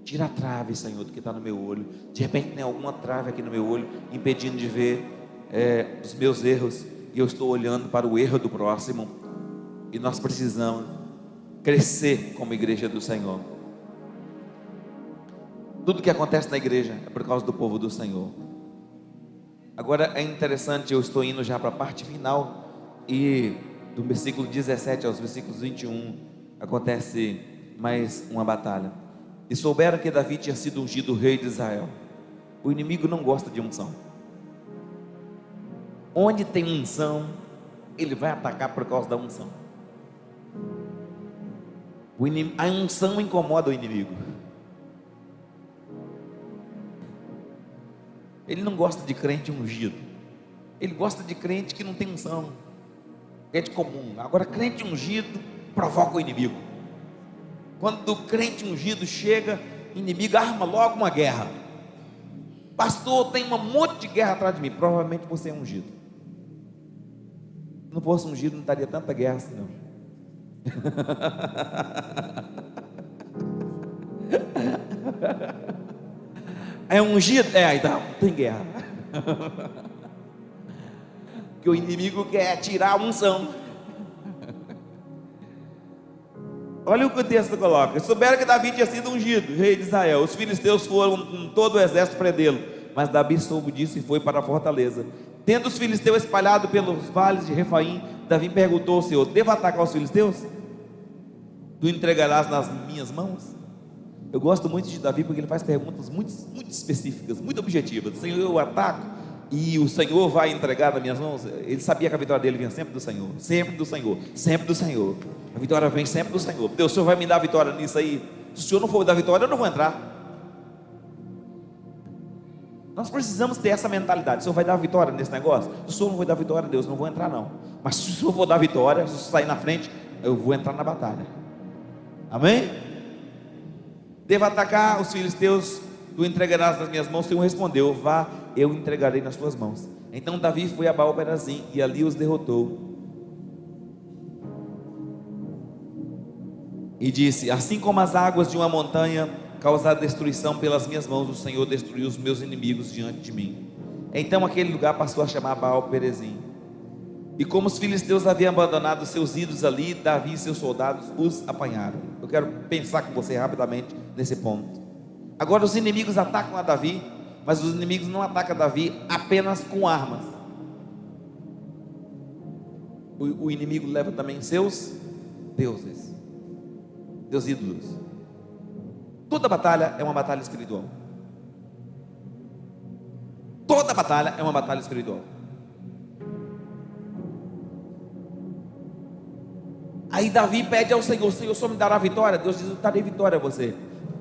Tira a trave, Senhor, que está no meu olho. De repente tem alguma trave aqui no meu olho, impedindo de ver os meus erros, e eu estou olhando para o erro do próximo. E nós precisamos crescer como igreja do Senhor. Tudo que acontece na igreja é por causa do povo do Senhor. Agora é interessante, eu estou indo já para a parte final, e do versículo 17 aos versículos 21, acontece mais uma batalha. E souberam que Davi tinha sido ungido rei de Israel. O inimigo não gosta de unção. Onde tem unção, ele vai atacar por causa da unção. A unção incomoda o inimigo. Ele não gosta de crente ungido. Ele gosta de crente que não tem unção, crente comum. Agora crente ungido provoca o inimigo. Quando o crente ungido chega, o inimigo arma logo uma guerra. Pastor, tem um monte de guerra atrás de mim. Provavelmente você é ungido. Se não fosse ungido, não estaria tanta guerra assim não. É ungido? Aí não tem guerra. Que o inimigo quer tirar a unção. Olha o que o texto coloca: souberam que Davi tinha sido ungido rei de Israel. Os filisteus foram com todo o exército prendê-lo, mas Davi soube disso e foi para a fortaleza. Tendo os filisteus espalhado pelos vales de Refaim, Davi perguntou ao Senhor: devo atacar os filisteus? Tu entregarás nas minhas mãos? Eu gosto muito de Davi porque ele faz perguntas muito específicas, muito objetivas. Senhor, eu ataco e o Senhor vai entregar nas minhas mãos? Ele sabia que a vitória dele vinha sempre do Senhor, sempre do Senhor, sempre do Senhor. A vitória vem sempre do Senhor. Deus, o Senhor vai me dar a vitória nisso aí? Se o Senhor não for me dar a vitória, eu não vou entrar. Nós precisamos ter essa mentalidade: o Senhor vai dar a vitória nesse negócio? Se o Senhor não vai dar a vitória, Deus, não vou entrar não. Mas se o Senhor for dar a vitória, se o Senhor sair na frente, eu vou entrar na batalha. Amém? Devo atacar os filisteus? Tu entregarás nas minhas mãos? O Senhor respondeu: vá, eu entregarei nas tuas mãos. Então Davi foi a Baal-Perazim e ali os derrotou. E disse: assim como as águas de uma montanha causaram destruição pelas minhas mãos, o Senhor destruiu os meus inimigos diante de mim. Então aquele lugar passou a chamar Baal-Perazim. E como os filisteus haviam abandonado seus ídolos ali, Davi e seus soldados os apanharam. Eu quero pensar com você rapidamente nesse ponto. Agora os inimigos atacam a Davi, mas os inimigos não atacam a Davi apenas com armas. O inimigo leva também seus deuses, seus ídolos. Toda batalha é uma batalha espiritual. Toda batalha é uma batalha espiritual. Aí Davi pede ao Senhor: Senhor, só me dará a vitória? Deus diz: eu darei vitória a você.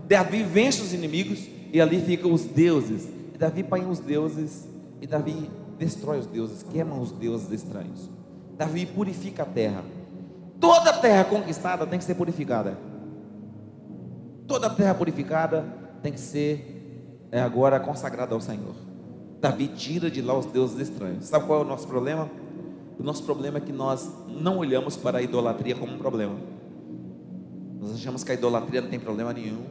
Davi vence os inimigos e ali ficam os deuses. E Davi apanha os deuses, e Davi destrói os deuses, queima os deuses estranhos. Davi purifica a terra. Toda terra conquistada tem que ser purificada. Toda terra purificada tem que ser agora consagrada ao Senhor. Davi tira de lá os deuses estranhos. Sabe qual é o nosso problema? O nosso problema é que nós não olhamos para a idolatria como um problema. Nós achamos que a idolatria não tem problema nenhum.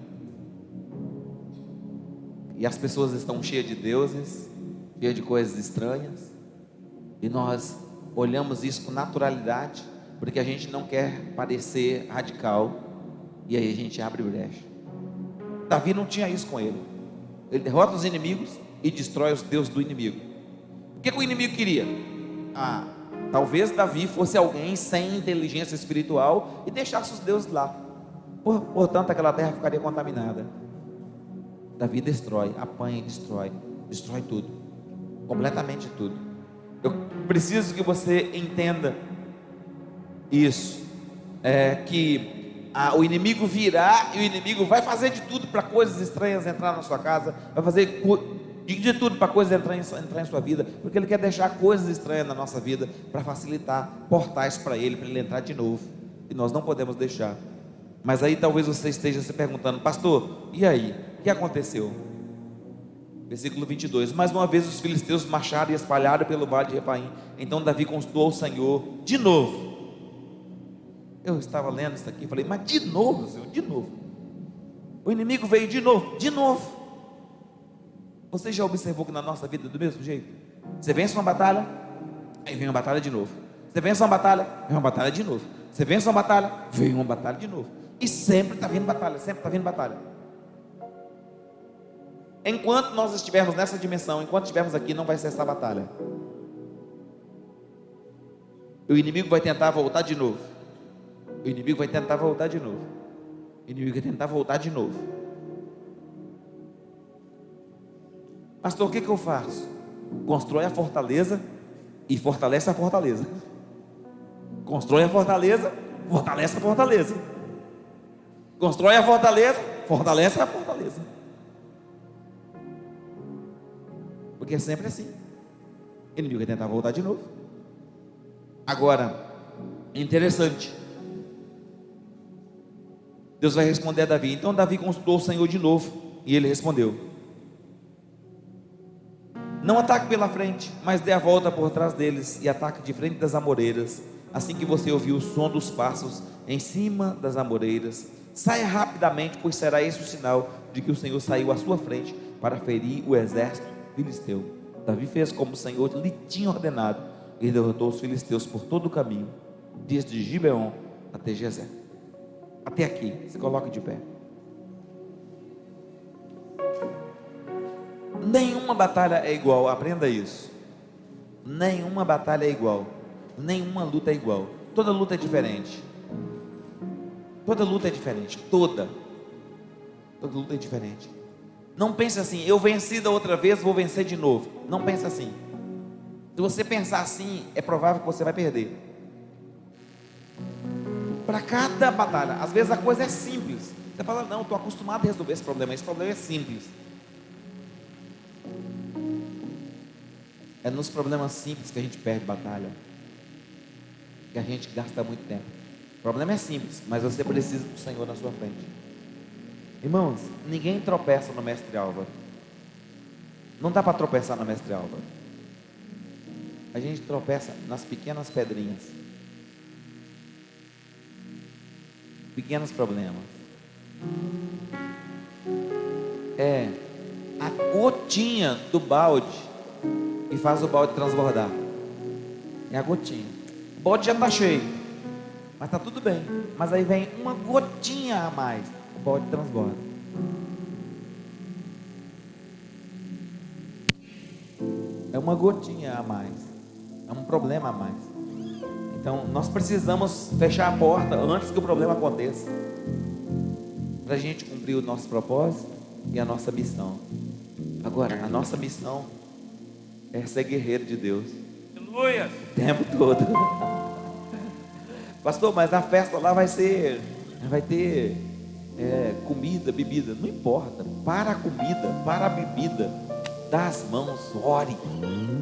E as pessoas estão cheias de deuses, cheias de coisas estranhas. E nós olhamos isso com naturalidade, porque a gente não quer parecer radical. E aí a gente abre brecha. Davi não tinha isso com ele. Ele derrota os inimigos e destrói os deuses do inimigo. O que o inimigo queria? Talvez Davi fosse alguém sem inteligência espiritual e deixasse os deuses lá. Portanto, aquela terra ficaria contaminada. Davi destrói, apanha e destrói tudo, completamente tudo. Eu preciso que você entenda isso, que o inimigo virá e o inimigo vai fazer de tudo para coisas estranhas entrar na sua casa, vai fazer de tudo para coisas entrar em sua vida, porque ele quer deixar coisas estranhas na nossa vida para facilitar portais para ele entrar de novo, e nós não podemos deixar. Mas aí talvez você esteja se perguntando: pastor, e aí? O que aconteceu? Versículo 22: mais uma vez os filisteus marcharam e espalharam pelo vale de Refaim. Então Davi consultou ao Senhor de novo. Eu estava lendo isso aqui e falei: mas de novo, Senhor, de novo. O inimigo veio de novo. Você já observou que na nossa vida é do mesmo jeito? Você vence uma batalha, aí vem uma batalha de novo. Você vence uma batalha, vem uma batalha de novo. Você vence uma batalha, vem uma batalha de novo. E sempre está vindo batalha, sempre está vindo batalha. Enquanto nós estivermos nessa dimensão, enquanto estivermos aqui, não vai cessar a batalha. O inimigo vai tentar voltar de novo. O inimigo vai tentar voltar de novo. O inimigo vai tentar voltar de novo. Pastor, o que eu faço? Constrói a fortaleza e fortalece a fortaleza. Constrói a fortaleza, fortalece a fortaleza. Constrói a fortaleza, fortalece a fortaleza. Porque é sempre assim. O inimigo vai tentar voltar de novo. Agora, interessante, Deus vai responder a Davi. Então Davi consultou o Senhor de novo, e ele respondeu: não ataque pela frente, mas dê a volta por trás deles e ataque de frente das amoreiras. Assim que você ouvir o som dos passos em cima das amoreiras, saia rapidamente, pois será esse o sinal de que o Senhor saiu à sua frente para ferir o exército filisteu. Davi fez como o Senhor lhe tinha ordenado e derrotou os filisteus por todo o caminho, desde Gibeon até Gezer. Até aqui, se coloque de pé. Nenhuma batalha é igual, aprenda isso. Nenhuma batalha é igual. Nenhuma luta é igual. Toda luta é diferente. Toda luta é diferente. Toda luta é diferente. Não pense assim: eu venci da outra vez, vou vencer de novo. Não pense assim. Se você pensar assim, é provável que você vai perder. Para cada batalha, às vezes a coisa é simples. Você fala: não, estou acostumado a resolver esse problema. Esse problema é simples. É nos problemas simples que a gente perde batalha, que a gente gasta muito tempo. O problema é simples, mas você precisa do Senhor na sua frente. Irmãos, ninguém tropeça no mestre Álvaro. Não dá para tropeçar no mestre Álvaro. A gente tropeça nas pequenas pedrinhas, pequenos problemas. É a gotinha do balde e faz o balde transbordar. É a gotinha. O balde já está cheio, mas está tudo bem. Mas aí vem uma gotinha a mais, o balde transborda. É uma gotinha a mais, é um problema a mais. Então nós precisamos fechar a porta antes que o problema aconteça, para a gente cumprir o nosso propósito e a nossa missão. Agora, a nossa missão é ser guerreiro de Deus. Aleluia! O tempo todo. Pastor, mas a festa lá vai ter comida, bebida. Não importa. Para a comida, para a bebida, dá as mãos, ore,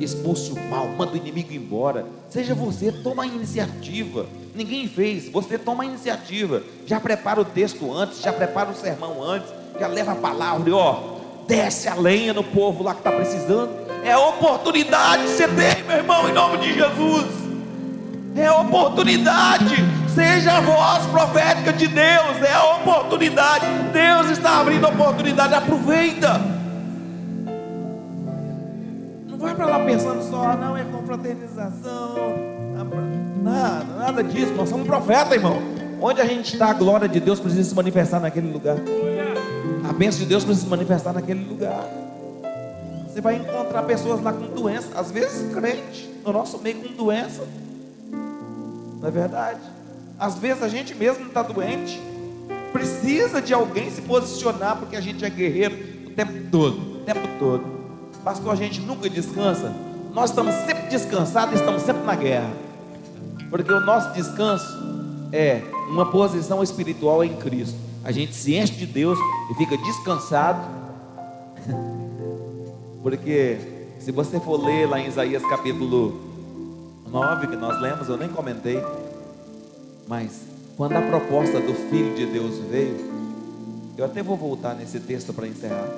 expulse o mal, manda o inimigo embora. Seja você, toma a iniciativa. Ninguém fez, você toma a iniciativa. Já prepara o texto antes, já prepara o sermão antes, já leva a palavra e desce a lenha no povo lá que está precisando. É a oportunidade que você tem, meu irmão, em nome de Jesus. É a oportunidade. Seja a voz profética de Deus. É a oportunidade. Deus está abrindo a oportunidade. Aproveita. Não vai para lá pensando só, não, é confraternização. Nada disso. Nós somos profeta, irmão. Onde a gente está, a glória de Deus precisa se manifestar naquele lugar. A bênção de Deus precisa se manifestar naquele lugar. Você vai encontrar pessoas lá com doença, às vezes crente, no nosso meio com doença. Não é verdade? Às vezes a gente mesmo está doente, precisa de alguém se posicionar, porque a gente é guerreiro o tempo todo. Pastor, a gente nunca descansa. Nós estamos sempre descansados e estamos sempre na guerra, porque o nosso descanso é uma posição espiritual em Cristo. A gente se enche de Deus e fica descansado. Porque se você for ler lá em Isaías capítulo 9, que nós lemos, eu nem comentei, mas quando a proposta do Filho de Deus veio, eu até vou voltar nesse texto para encerrar.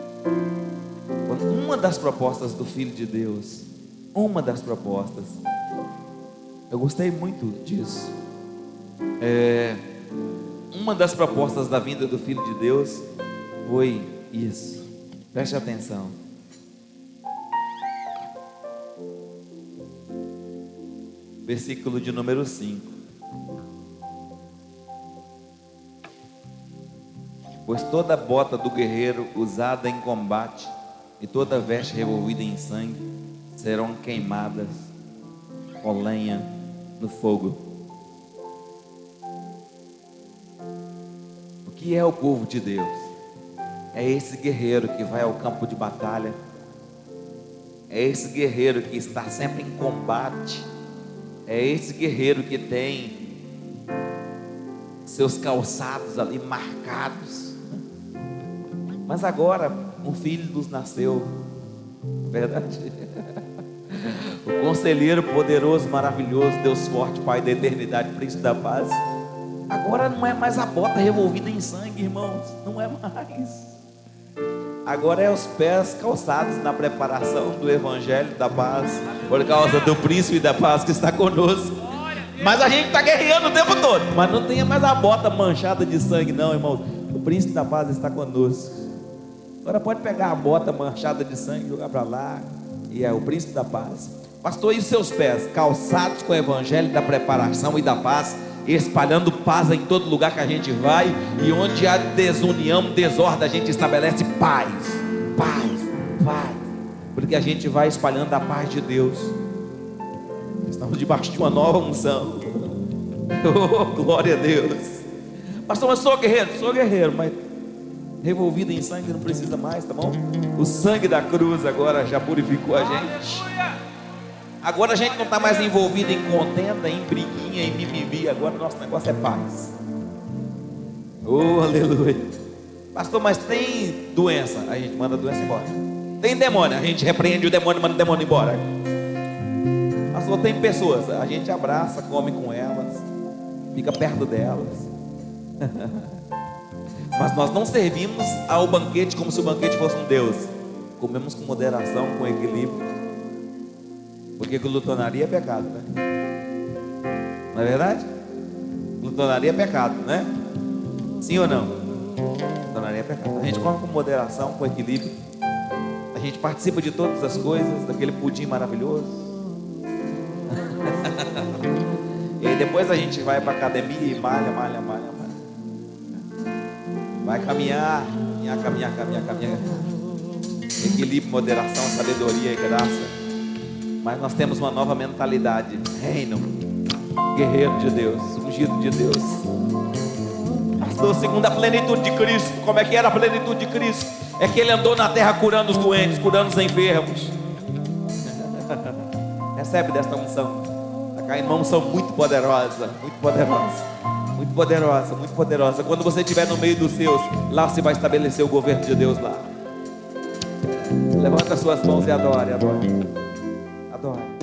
Uma das propostas do Filho de Deus, eu gostei muito disso. Uma das propostas da vinda do Filho de Deus foi isso. Preste atenção. Versículo de número 5. Pois toda bota do guerreiro usada em combate e toda veste revolvida em sangue serão queimadas com lenha no fogo. O que é o povo de Deus? É esse guerreiro que vai ao campo de batalha, é esse guerreiro que está sempre em combate, é esse guerreiro que tem seus calçados ali marcados. Mas agora um filho nos nasceu, verdade? O conselheiro poderoso, maravilhoso, Deus forte, Pai da eternidade, Príncipe da paz. Agora não é mais a bota revolvida em sangue, irmãos, não é mais. Agora é os pés calçados na preparação do Evangelho da paz, por causa do Príncipe da paz que está conosco. Mas a gente está guerreando o tempo todo, mas não tenha mais a bota manchada de sangue não, irmãos. O Príncipe da paz está conosco. Agora pode pegar a bota manchada de sangue e jogar para lá, e é o Príncipe da paz. Pastor, e os seus pés calçados com o Evangelho da preparação e da paz, espalhando paz em todo lugar que a gente vai, e onde há desunião, desordem, a gente estabelece paz, porque a gente vai espalhando a paz de Deus. Estamos debaixo de uma nova unção. Oh, glória a Deus. Pastor, mas sou guerreiro, mas revolvido em sangue não precisa mais, tá bom? O sangue da cruz agora já purificou a gente. Agora a gente não está mais envolvido em contenda, em briguinha, em mimimi. Agora o nosso negócio é paz. Oh, aleluia. Pastor, mas tem doença, a gente manda a doença embora. Tem demônio, a gente repreende o demônio, manda o demônio embora. Pastor, tem pessoas, a gente abraça, come com elas, fica perto delas. Mas nós não servimos ao banquete como se o banquete fosse um Deus. Comemos com moderação, com equilíbrio, porque glutonaria é pecado, né? Não é verdade? Glutonaria é pecado, né? Sim ou não? Glutonaria é pecado. A gente come com moderação, com equilíbrio. A gente participa de todas as coisas, daquele pudim maravilhoso. E aí depois a gente vai para a academia e malha. Vai caminhar. Equilíbrio, moderação, sabedoria e graça. Mas nós temos uma nova mentalidade. Reino, guerreiro de Deus, ungido de Deus. Pastor, segundo a plenitude de Cristo. Como é que era a plenitude de Cristo? É que Ele andou na terra curando os doentes, curando os enfermos. Recebe desta unção. Está caindo uma unção muito poderosa. Quando você estiver no meio dos seus, lá você vai estabelecer o governo de Deus lá. Levanta as suas mãos e adore, adore. Adore.